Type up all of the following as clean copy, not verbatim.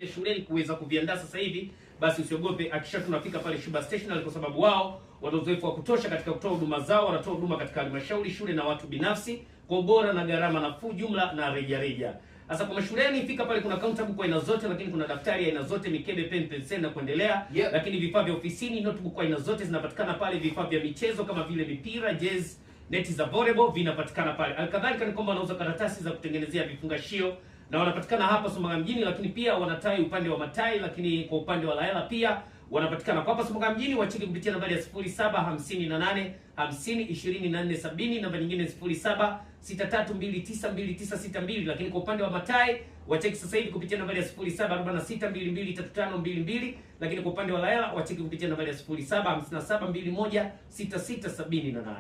shuleni kuweza kuviandaa sasa hivi, basi usiogope, hakikisha tunafika pale Shuba Stationery, kwa sababu wao wana uzoefu wa kutosha katika kutoa huduma zao. Wanatoa huduma katika halmashauri, shule na watu binafsi kwa ubora na gharama nafuu, jumla na rejareja. Sasa kwa mashuleni, fika pale, kuna counter book aina zote, lakini kuna daftari aina zote, mikebe, pen, pencil na kuendelea. Lakini vifaa vya ofisini, notebook aina zote zinapatikana pale. Vifaa vya michezo kama vile mipira, jezi, neti za volleyball vinapatikana pale. Alkadhalika ni kwamba wanauza karatasi za kutengenezea vifungashio na wanapatikana hapa Sumbawanga mjini, lakini pia wanatai upande wa matai, lakini kwa upande wa Laela pia wanapatikana kwa hapa Sumbawanga mjini. Wacheki kupitia nambari ya 0758 50 24 70, namba nyingine 0763292962, lakini kwa upande wa matai wacheki sasa hivi kupitia nambari ya 0746223522, lakini kwa upande wa Laela wacheki kupitia nambari ya 0757216678.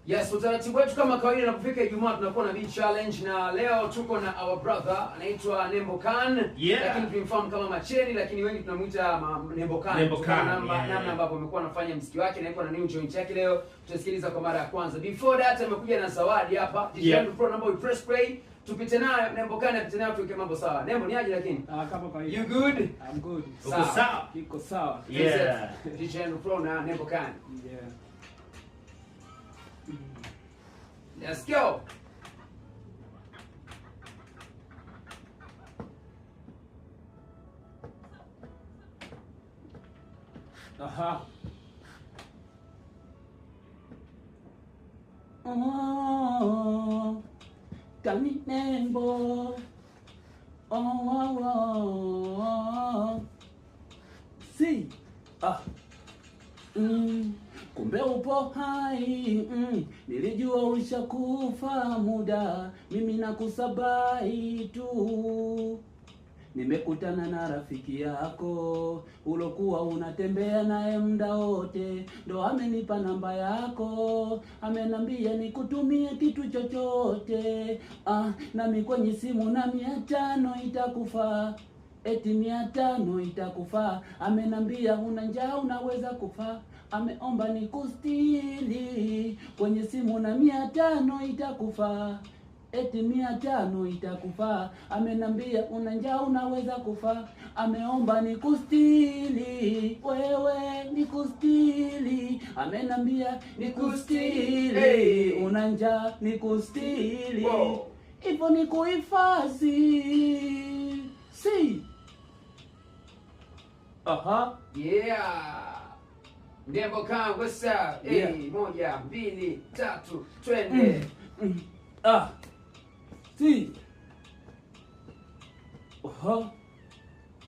Yes, utaratibu wetu kama kawaida, na kufika Ijumaa tunakuwa na beach challenge, na leo tuko na our brother anaitwa Nembo Khan. Lakini tunamfahamu kama Macheni, lakini wengi tunamuita Nembo Khan. Namna ambavyo amekuwa anafanya muziki wake na yuko na new joint yake leo tutasikiliza kwa mara ya kwanza. Before that amekuja na zawadi hapa. DJ Pro number we press play. Tupite nayo Nembo Khan, apite nayo tuweke mambo sawa. Nembo ni aje lakini? Kama kawaida. You good? I'm good. Uko sawa? Iko sawa. Yeah. DJ Pro na Nembo Khan. Yeah. Let's go. Aha. Kami Nembo. Si. Kumbe upo hai. Nilijua ushakufa muda, mimi nakusabai tu. Nimekutana na rafiki yako ulokuwa unatembea naye muda wote, ndo amenipa namba yako, amenambia nikutumie kitu chochote. Nami kwenye simu na 500 itakufaa, eti 500 itakufaa. Amenambia una njaa unaweza kufa, ameomba nikustili, kwenye simu na 500 itakufaa, eti 500 itakufaa. Amenambia una njaa unaweza kufa, ameomba nikustili, wewe nikustili. Amenambia nikustili, una njaa nikustili, hivyo nikuhifadhi. Si. Aha. Yeah. Nembo Khan, what's up? Yeah. 1 2 3 twende. Si. Aha.